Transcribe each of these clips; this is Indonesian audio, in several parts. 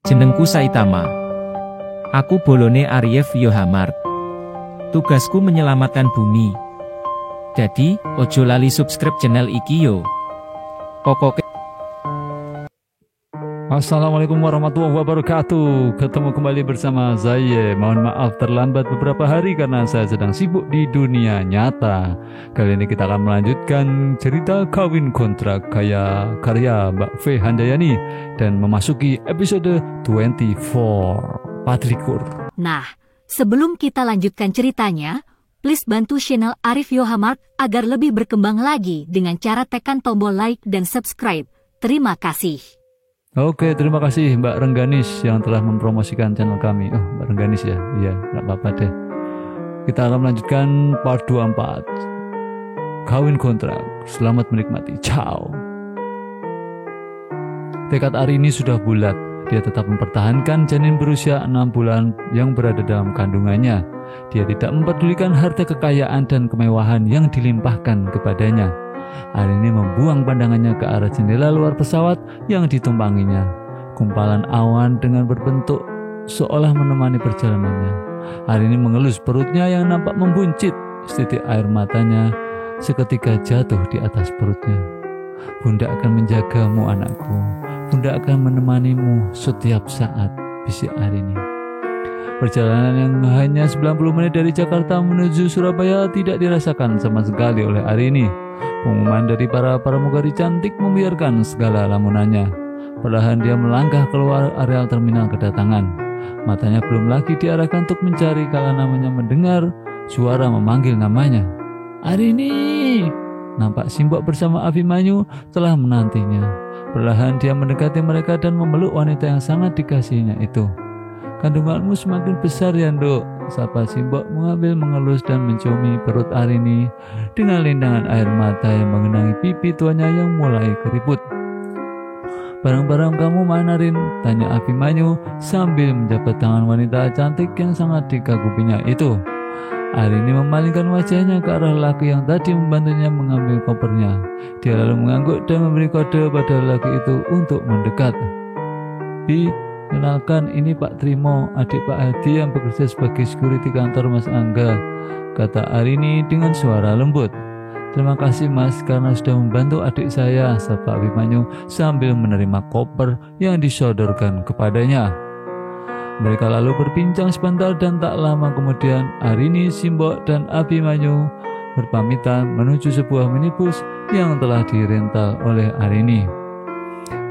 Jenengku Saitama. Aku bolone Ariev Yohamart. Tugasku menyelamatkan bumi. Jadi, ojo lali subscribe channel iki yo. Pokoke. Assalamualaikum warahmatullahi wabarakatuh. Ketemu kembali bersama saya. Mohon maaf terlambat beberapa hari karena saya sedang sibuk di dunia nyata. Kali ini kita akan melanjutkan cerita kawin kontrak karya Mbak V Handayani dan memasuki episode 24 Padlikur. Nah, sebelum kita lanjutkan ceritanya, please bantu channel Ariev Yohamart agar lebih berkembang lagi dengan cara tekan tombol like dan subscribe. Terima kasih. Oke, terima kasih Mbak Rengganis yang telah mempromosikan channel kami. Oh, Mbak Rengganis ya? Iya, nggak apa-apa deh. Kita akan melanjutkan part 24. Kawin kontrak. Selamat menikmati. Ciao. Tekad Arini sudah bulat. Dia tetap mempertahankan janin berusia 6 bulan yang berada dalam kandungannya. Dia tidak mempedulikan harta kekayaan dan kemewahan yang dilimpahkan kepadanya. Arini membuang pandangannya ke arah jendela luar pesawat yang ditumpanginya. Kumpalan awan dengan berbentuk seolah menemani perjalanannya. Arini mengelus perutnya yang nampak membuncit. Setitik air matanya seketika jatuh di atas perutnya. Bunda akan menjagamu anakku. Bunda akan menemanimu setiap saat, bisik Arini. Perjalanan yang hanya 90 menit dari Jakarta menuju Surabaya tidak dirasakan sama sekali oleh Arini. Pengumuman dari para pramugari cantik membiarkan segala lamunannya. Perlahan dia melangkah keluar areal terminal kedatangan. Matanya belum lagi diarahkan untuk mencari kala namanya mendengar suara memanggil namanya. Arini! Nampak Simbok bersama Abimanyu telah menantinya. Perlahan dia mendekati mereka dan memeluk wanita yang sangat dikasihinya itu. Kandunganmu semakin besar ya, Nduk, sapa Simbok mengelus dan menciumi perut Arini dengan lindangan air mata yang mengenangi pipi tuanya yang mulai keriput. Barang-barang kamu mana, Rin? Tanya Abimanyu sambil menjabat tangan wanita cantik yang sangat dikaguminya itu. Arini memalingkan wajahnya ke arah laki yang tadi membantunya mengambil kopernya. Dia lalu mengangguk dan memberi kode pada laki itu untuk mendekat. Bi, kenalkan, ini Pak Trimo, adik Pak Hadi yang bekerja sebagai security kantor Mas Angga, kata Arini dengan suara lembut. Terima kasih Mas karena sudah membantu adik saya, sapa Abimanyu sambil menerima koper yang disodorkan kepadanya. Mereka lalu berbincang sebentar dan tak lama kemudian Arini, Simbok, dan Abimanyu berpamitan menuju sebuah minibus yang telah dirental oleh Arini.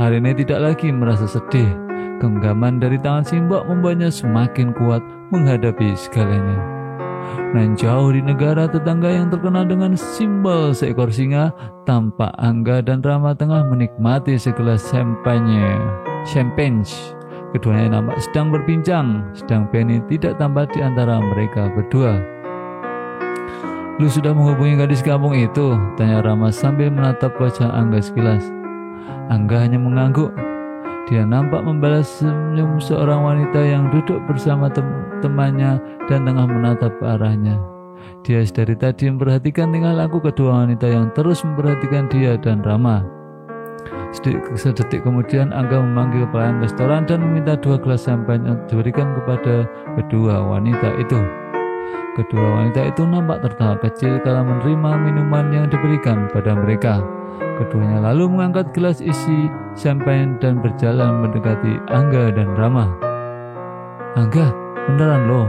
Arini tidak lagi merasa sedih. Genggaman dari tangan Simbok membuatnya semakin kuat menghadapi segalanya. Dan jauh di negara tetangga yang terkenal dengan simbol seekor singa, tampak Angga dan Rama tengah menikmati segelas champagne. Keduanya nampak sedang berbincang, sedang Penny tidak tampak di antara mereka berdua. Lu sudah menghubungi gadis kampung itu? Tanya Rama sambil menatap wajah Angga sekilas. Angga hanya mengangguk. Dia nampak membalas senyum seorang wanita yang duduk bersama temannya dan tengah menatap ke arahnya. Dia dari tadi memperhatikan tingkah laku kedua wanita yang terus memperhatikan dia dan Rama. Sedetik kemudian Angga memanggil pelayan restoran dan meminta 2 gelas champagne yang diberikan kepada kedua wanita itu. Kedua wanita itu nampak tertawa kecil kala menerima minuman yang diberikan pada mereka. Keduanya lalu mengangkat gelas isi champagne dan berjalan mendekati Angga dan Rama. Angga, beneran loh.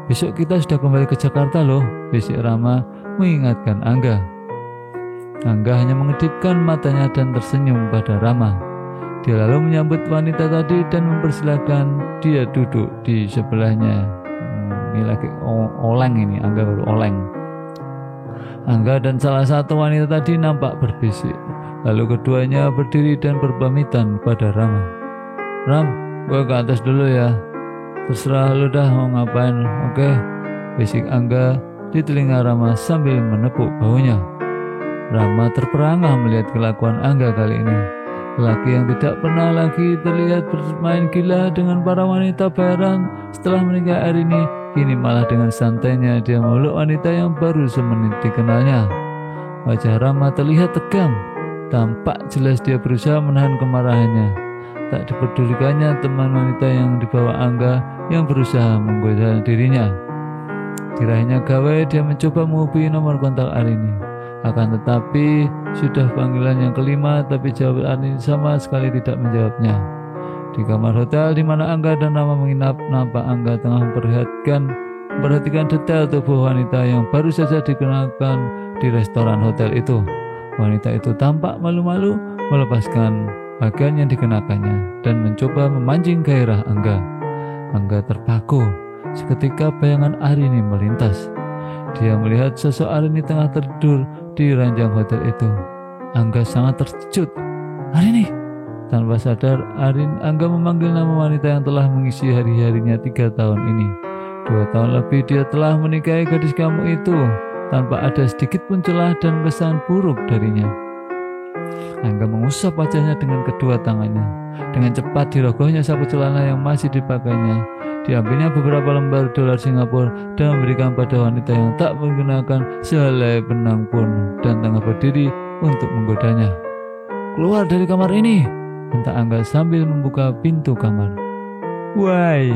Besok kita sudah kembali ke Jakarta loh, bisik Rama mengingatkan Angga. Angga hanya mengedipkan matanya dan tersenyum pada Rama. Dia lalu menyambut wanita tadi dan mempersilahkan dia duduk di sebelahnya. Ini lagi oleng ini, Angga baru oleng. Angga dan salah satu wanita tadi nampak berbisik. Lalu keduanya berdiri dan berpamitan pada Rama. Ram, gue ke atas dulu ya. Terserah lu dah mau ngapain, oke? Bisik Angga di telinga Rama sambil menepuk bahunya. Rama terperangah melihat kelakuan Angga kali ini. Lelaki yang tidak pernah lagi terlihat bermain gila dengan para wanita bayaran setelah menikah Arini, kini malah dengan santainya dia memeluk wanita yang baru semenit dikenalnya. Wajah Rama terlihat tegang. Tampak jelas dia berusaha menahan kemarahannya. Tak diperdulikannya teman wanita yang dibawa Angga yang berusaha menggoda dirinya. Diraihnya gawai, dia mencoba menghubungi nomor kontak Arini. Akan tetapi sudah panggilan yang kelima, tapi jawab Arini sama sekali tidak menjawabnya. Di kamar hotel di mana Angga dan Rama menginap, nampak Angga tengah memperhatikan detail tubuh wanita yang baru saja dikenakan di restoran hotel itu. Wanita itu tampak malu-malu melepaskan pakaian yang dikenakannya dan mencoba memancing gairah Angga. Angga terpaku. Seketika bayangan Arini melintas. Dia melihat sosok Arini tengah tertidur di ranjang hotel itu. Angga sangat terkejut. Arini! Tanpa sadar, Angga memanggil nama wanita yang telah mengisi hari-harinya 3 tahun ini. 2 tahun lebih dia telah menikahi gadis kamu itu tanpa ada sedikit pun celah dan kesan buruk darinya. Angga mengusap wajahnya dengan kedua tangannya. Dengan cepat dirogohnya sapu celana yang masih dipakainya. Diambilnya beberapa lembar dolar Singapura dan memberikan pada wanita yang tak menggunakan sehelai benang pun dan tengah berdiri untuk menggodanya. Keluar dari kamar ini, minta Angga sambil membuka pintu kamar. Why,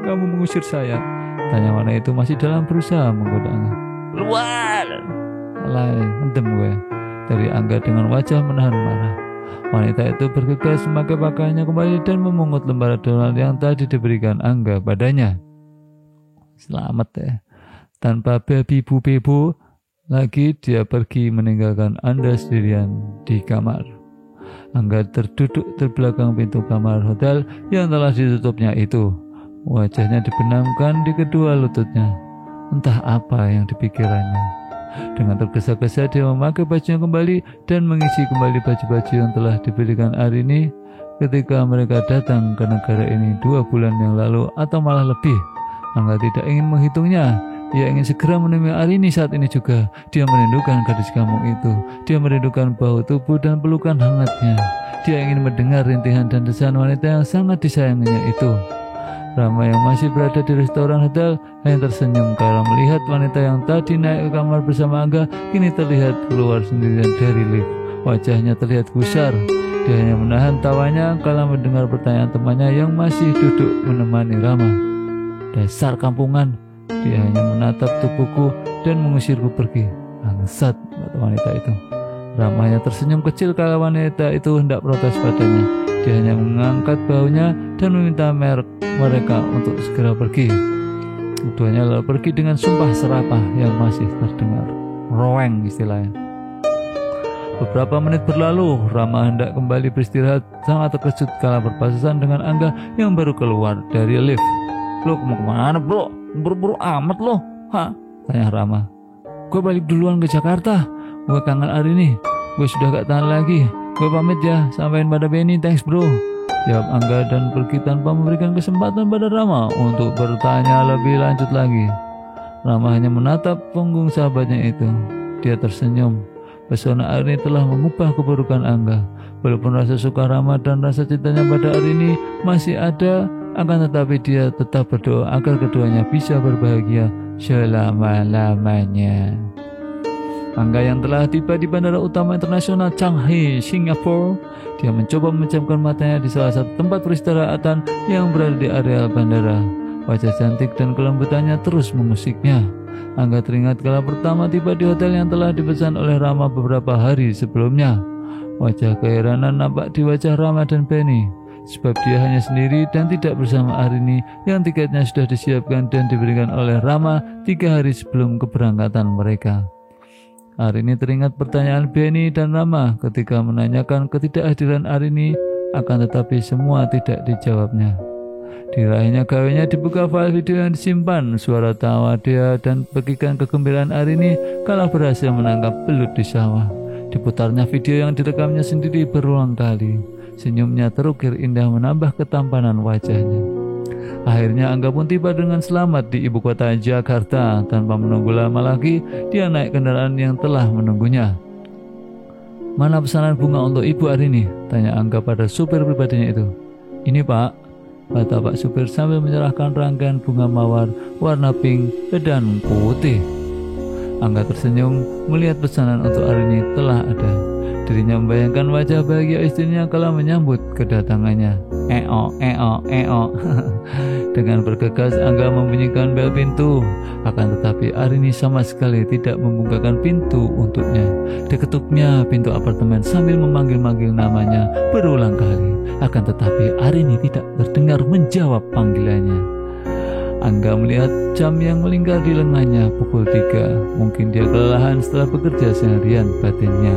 kamu mengusir saya? Tanya wanita itu masih dalam berusaha menggoda Angga. Keluar! Alay, mendem gue. Dari Angga dengan wajah menahan marah. Wanita itu bergegas memakai pakaiannya kembali dan memungut lembar dolar yang tadi diberikan Angga padanya. Selamat ya. Tanpa babi bebo lagi dia pergi meninggalkan Anda sendirian di kamar. Angga terduduk terbelakang pintu kamar hotel yang telah ditutupnya itu. Wajahnya dibenamkan di kedua lututnya. Entah apa yang dipikirkannya. Dengan tergesa-gesa dia memakai bajunya kembali dan mengisi kembali baju-baju yang telah diberikan Arini ketika mereka datang ke negara ini 2 bulan yang lalu atau malah lebih. Angga tidak ingin menghitungnya. Dia ingin segera menemui Arini saat ini juga. Dia merindukan gadis kampung itu. Dia merindukan bau tubuh dan pelukan hangatnya. Dia ingin mendengar rintihan dan desahan wanita yang sangat disayanginya itu. Rama yang masih berada di restoran hotel hanya tersenyum karena melihat wanita yang tadi naik ke kamar bersama Angga kini terlihat keluar sendirian dari lift. Wajahnya terlihat gusar. Dia hanya menahan tawanya kala mendengar pertanyaan temannya yang masih duduk menemani Rama. Dasar kampungan. Dia hanya menatap tubuhku dan mengusirku pergi. Bangsat, kata wanita itu. Rama hanya tersenyum kecil kala wanita itu hendak protes padanya. Dia hanya mengangkat bahunya dan meminta mereka untuk segera pergi. Keduanya lalu pergi dengan sumpah serapah yang masih terdengar. Roeng istilahnya. Beberapa menit berlalu, Rama hendak kembali beristirahat, sangat terkejut kala berpapasan dengan Angga yang baru keluar dari lift. Lo mau kemana bro? Buru-buru amat lo. Hah? Tanya Rama. Gue balik duluan ke Jakarta. Gue kangen Arini. Gue sudah gak tahan lagi. Gue pamit ya, sampaikan pada Benny, thanks bro. Jawab Angga dan pergi tanpa memberikan kesempatan pada Rama untuk bertanya lebih lanjut lagi. Rama hanya menatap punggung sahabatnya itu. Dia tersenyum. Pesona Arini telah mengubah keburukan Angga. Walaupun rasa suka Rama dan rasa cintanya pada Arini masih ada, akan tetapi dia tetap berdoa agar keduanya bisa berbahagia selama-lamanya. Angga yang telah tiba di Bandara Utama Internasional Changi, Singapura, dia mencoba memejamkan matanya di salah satu tempat peristirahatan yang berada di areal bandara. Wajah cantik dan kelembutannya terus mengusiknya. Angga teringat kala pertama tiba di hotel yang telah dipesan oleh Rama beberapa hari sebelumnya. Wajah keheranan nampak di wajah Rama dan Benny, sebab dia hanya sendiri dan tidak bersama Arini yang tiketnya sudah disiapkan dan diberikan oleh Rama 3 hari sebelum keberangkatan mereka. Arini teringat pertanyaan Benny dan Rama ketika menanyakan ketidakhadiran Arini, akan tetapi semua tidak dijawabnya. Diraihnya gawainya dibuka file video yang disimpan, suara tawa dia dan pekikan kegembiraan Arini kala berhasil menangkap belut di sawah. Diputarnya video yang direkamnya sendiri berulang kali. Senyumnya terukir indah menambah ketampanan wajahnya. Akhirnya Angga pun tiba dengan selamat di ibu kota Jakarta. Tanpa menunggu lama lagi, dia naik kendaraan yang telah menunggunya. Mana pesanan bunga untuk ibu Arini? Tanya Angga pada supir pribadinya itu. Ini pak, kata pak supir sambil menyerahkan rangkaian bunga mawar warna pink dan putih. Angga tersenyum melihat pesanan untuk Arini telah ada. Dirinya membayangkan wajah bahagia istrinya kala menyambut kedatangannya. Dengan bergegas Angga membunyikan bel pintu. Akan tetapi Arini sama sekali tidak membukakan pintu untuknya. Diketuknya pintu apartemen sambil memanggil-manggil namanya berulang kali. Akan tetapi Arini tidak terdengar menjawab panggilannya. Angga melihat jam yang melingkar di lengannya pukul 3. Mungkin dia kelelahan setelah bekerja seharian, batinnya.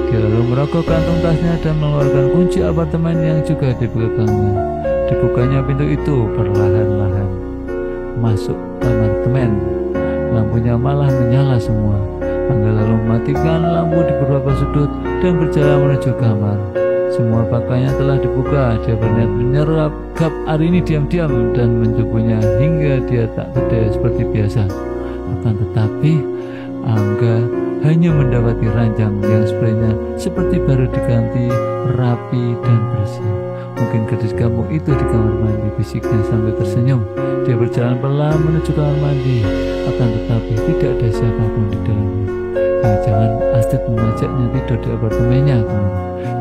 Dia lalu merogoh kantung tasnya dan mengeluarkan kunci apartemen yang juga dipegangnya. Dibukanya pintu itu perlahan-lahan. Masuk apartemen. Lampunya malah menyala semua. Angga lalu mematikan lampu di beberapa sudut dan berjalan menuju kamar. Semua pakaiannya telah dibuka. Dia berniat menyerap gap Arini diam-diam dan mencubunya hingga dia tak berdaya seperti biasa. Akan tetapi Angga hanya mendapati ranjang yang sebenarnya seperti baru diganti, rapi dan bersih. Mungkin gadis kampung itu di kamar mandi, bisiknya sambil tersenyum. Dia berjalan pelan menuju kamar mandi. Akan tetapi tidak ada siapapun di dalamnya. Jangan-jangan Astrid mengajaknya tidur di apartemennya.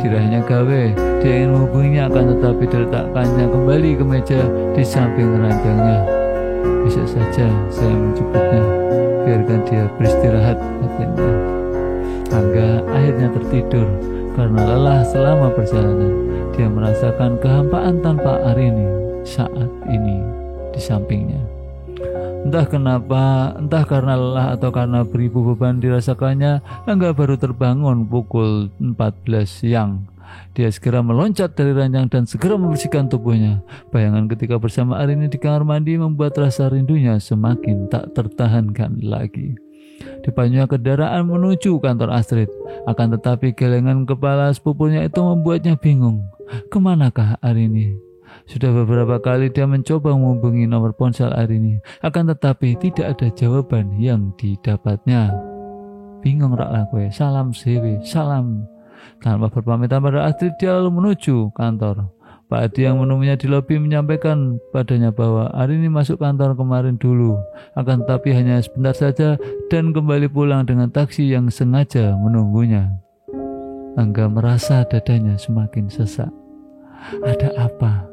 Diraihnya gawe, dia ingin menghubunginya, akan tetapi diletakkannya kembali ke meja di samping ranjangnya. Besok saja saya menjemputnya, biarkan dia beristirahat, batinnya. Angga akhirnya tertidur karena lelah selama perjalanan. Dia merasakan kehampaan tanpa Arini saat ini di sampingnya. Entah kenapa, entah karena lelah atau karena beribu beban dirasakannya, Angga baru terbangun pukul 14 siang. Dia segera meloncat dari ranjang dan segera membersihkan tubuhnya. Bayangan ketika bersama Arini di kamar mandi membuat rasa rindunya semakin tak tertahankan lagi. Dipanyunya kendaraan menuju kantor Astrid. Akan tetapi gelengan kepala sepupunya itu membuatnya bingung. Kemanakah Arini? Sudah beberapa kali dia mencoba menghubungi nomor ponsel Arini, akan tetapi tidak ada jawaban yang didapatnya. Bingung rak kowe, salam sewe, salam. Tanpa berpamitan pada Astrid, dia lalu menuju kantor. Pak Adi yang menemuinya di lobi menyampaikan padanya bahwa Arini masuk kantor kemarin dulu, akan tetapi hanya sebentar saja dan kembali pulang dengan taksi yang sengaja menunggunya. Angga merasa dadanya semakin sesak. Ada apa?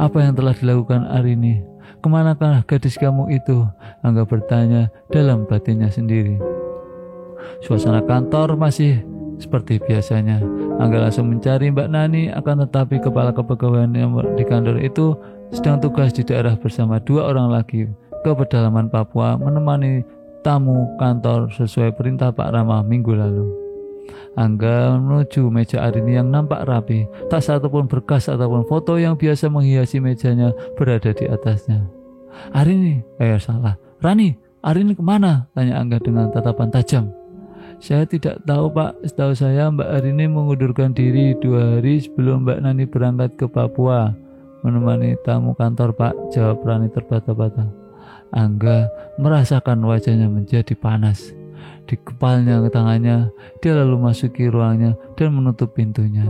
Apa yang telah dilakukan Arini? Kemanakah gadis kamu itu? Angga bertanya dalam batinnya sendiri. Suasana kantor masih seperti biasanya. Angga langsung mencari Mbak Nani, akan tetapi kepala kepegawaian yang di kantor itu sedang tugas di daerah bersama 2 orang lagi ke pedalaman Papua menemani tamu kantor sesuai perintah Pak Rama minggu lalu. Angga menuju meja Arini yang nampak rapi. Tak satupun berkas ataupun foto yang biasa menghiasi mejanya berada di atasnya. Rani, Arini kemana? Tanya Angga dengan tatapan tajam. Saya tidak tahu Pak, setahu saya Mbak Arini mengundurkan diri 2 hari sebelum Mbak Nani berangkat ke Papua menemani tamu kantor Pak, jawab Rani terbata-bata. Angga merasakan wajahnya menjadi panas. Dikepalnya ke tangannya, dia lalu masuki ruangnya dan menutup pintunya.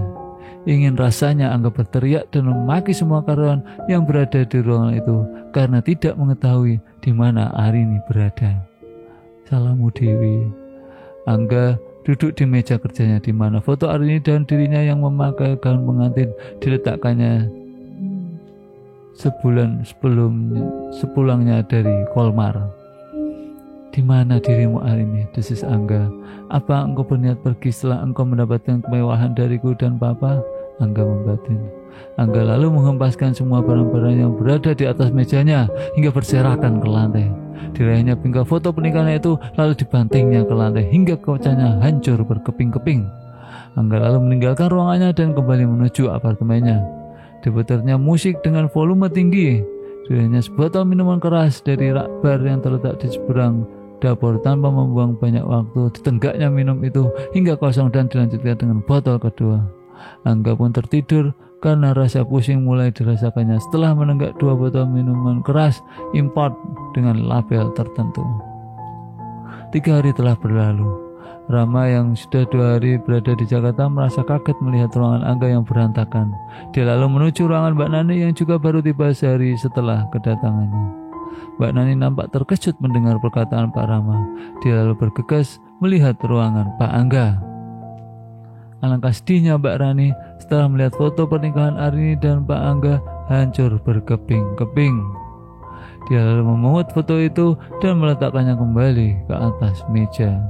Ingin rasanya Angga berteriak dan memaki semua karyawan yang berada di ruangan itu karena tidak mengetahui di mana Arini berada. Salamu Dewi. Angga duduk di meja kerjanya di mana foto Arini dan dirinya yang memakai gaun pengantin diletakkannya sebulan sepulangnya dari Kolmar. Di mana dirimu Arini? Desis Angga. Apa engkau berniat pergi setelah engkau mendapatkan kemewahan dariku dan Papa? Angga membatin. Angga lalu menghempaskan semua barang-barang yang berada di atas mejanya hingga berserakan ke lantai. Diraihnya pinggang foto pernikahannya itu lalu dibantingnya ke lantai hingga kacanya hancur berkeping-keping. Angga lalu meninggalkan ruangannya dan kembali menuju apartemennya. Diputarnya musik dengan volume tinggi. Diraihnya sebotol minuman keras dari rak bar yang terletak di seberang dapur tanpa membuang banyak waktu. Ditenggaknya minum itu hingga kosong dan dilanjutkan dengan botol kedua. Angga pun tertidur karena rasa pusing mulai dirasakannya setelah menenggak 2 botol minuman keras import dengan label tertentu. 3 hari telah berlalu. Rama yang sudah 2 hari berada di Jakarta merasa kaget melihat ruangan Angga yang berantakan. Dia lalu menuju ruangan Mbak Nani yang juga baru tiba sehari setelah kedatangannya. Mbak Nani nampak terkejut mendengar perkataan Pak Rama. Dia lalu bergegas melihat ruangan Pak Angga. Alangkah sedihnya Mbak Rani setelah melihat foto pernikahan Arini dan Pak Angga hancur berkeping-keping. Dia lalu memungut foto itu dan meletakkannya kembali ke atas meja.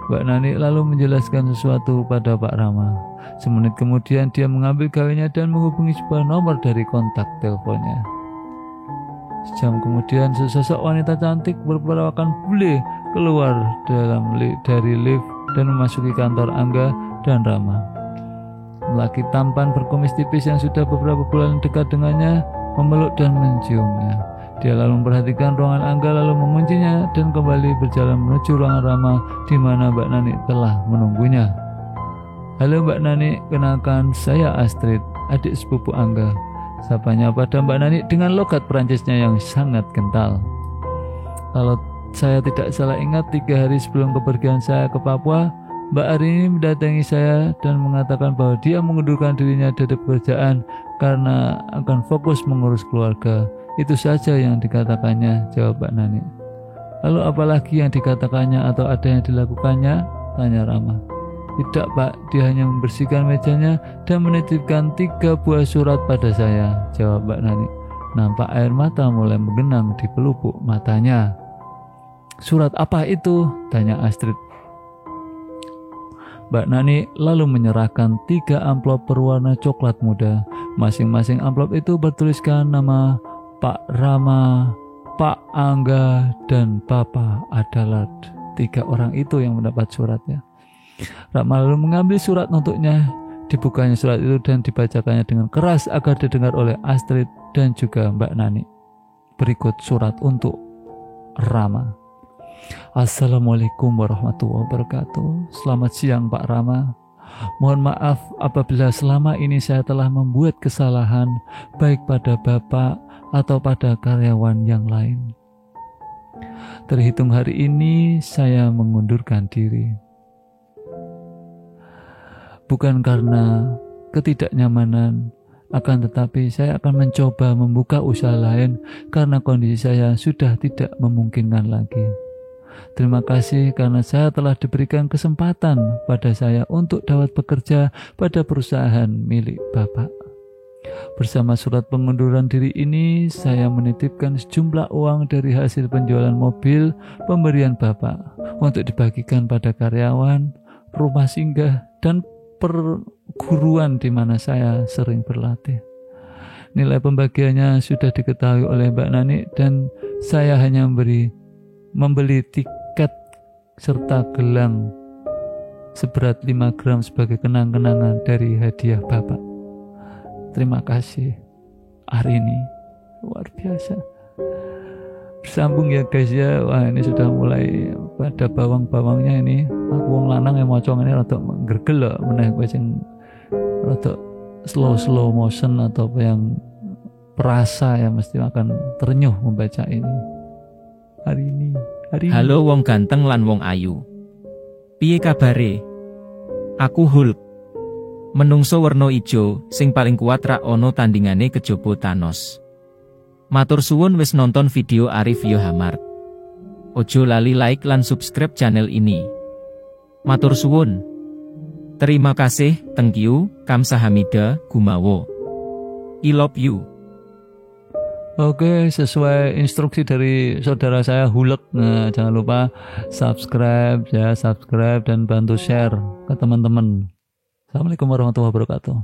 Mbak Nani lalu menjelaskan sesuatu pada Pak Rama. Semenit kemudian dia mengambil gawainya dan menghubungi sebuah nomor dari kontak teleponnya. Sejam kemudian sesosok wanita cantik berperawakan bule keluar dari lift dan memasuki kantor Angga dan Rama. Lelaki tampan berkumis tipis yang sudah beberapa bulan dekat dengannya memeluk dan menciumnya. Dia lalu memperhatikan ruangan Angga lalu menguncinya dan kembali berjalan menuju ruangan Rama di mana Mbak Nani telah menunggunya. Halo Mbak Nani, kenalkan saya Astrid, adik sepupu Angga. Sapanya pada Mbak Nani dengan logat Perancisnya yang sangat kental. Kalau saya tidak salah ingat 3 hari sebelum kepergian saya ke Papua, Mbak Arini mendatangi saya dan mengatakan bahwa dia mengundurkan dirinya dari pekerjaan karena akan fokus mengurus keluarga. Itu saja yang dikatakannya, jawab Mbak Nani. Lalu apalagi yang dikatakannya atau ada yang dilakukannya? Tanya Rama. Tidak Pak, dia hanya membersihkan mejanya dan menitipkan 3 buah surat pada saya, jawab Mbak Nani. Nampak air mata mulai menggenang di pelupuk matanya. Surat apa itu? Tanya Astrid. Mbak Nani lalu menyerahkan 3 amplop berwarna coklat muda. Masing-masing amplop itu bertuliskan nama Pak Rama, Pak Angga, dan Papa Adalat. 3 orang itu yang mendapat suratnya. Rama lalu mengambil surat untuknya. Dibukanya surat itu dan dibacakannya dengan keras agar didengar oleh Astrid dan juga Mbak Nani. Berikut surat untuk Rama. Assalamualaikum warahmatullahi wabarakatuh. Selamat siang Pak Rama. Mohon maaf apabila selama ini saya telah membuat kesalahan baik pada Bapak atau pada karyawan yang lain. Terhitung hari ini saya mengundurkan diri. Bukan karena ketidaknyamanan, akan tetapi saya akan mencoba membuka usaha lain karena kondisi saya sudah tidak memungkinkan lagi. Terima kasih karena saya telah diberikan kesempatan pada saya untuk dapat bekerja pada perusahaan milik Bapak. Bersama surat pengunduran diri ini, saya menitipkan sejumlah uang dari hasil penjualan mobil pemberian Bapak untuk dibagikan pada karyawan, rumah singgah, dan perguruan di mana saya sering berlatih. Nilai pembagiannya sudah diketahui oleh Mbak Nani dan saya hanya membeli tiket serta gelang seberat 5 gram sebagai kenang-kenangan dari hadiah Bapak. Terima kasih Arini, luar biasa. Bersambung ya guys ya. Wah, ini sudah mulai pada bawang-bawangnya ini. Aku wong lanang yang mocong ini rada gergel loh, meneh kowe sing rada slow motion atau apa yang perasa ya mesti akan terenyuh membaca ini. Arini. Halo wong ganteng lan wong ayu. Piye kabare? Aku Hulk. Menungso werna ijo sing paling kuat rak ono tandingane kejaba Thanos. Matur suwun wis nonton video Arif Yohamart. Ojo lali like lan subscribe channel ini. Matur suwun. Terima kasih, thank you, kamsahamnida, gumawo. I love you. Oke, sesuai instruksi dari saudara saya Hulk. Nah, jangan lupa subscribe dan bantu share ke teman-teman. Assalamualaikum warahmatullahi wabarakatuh.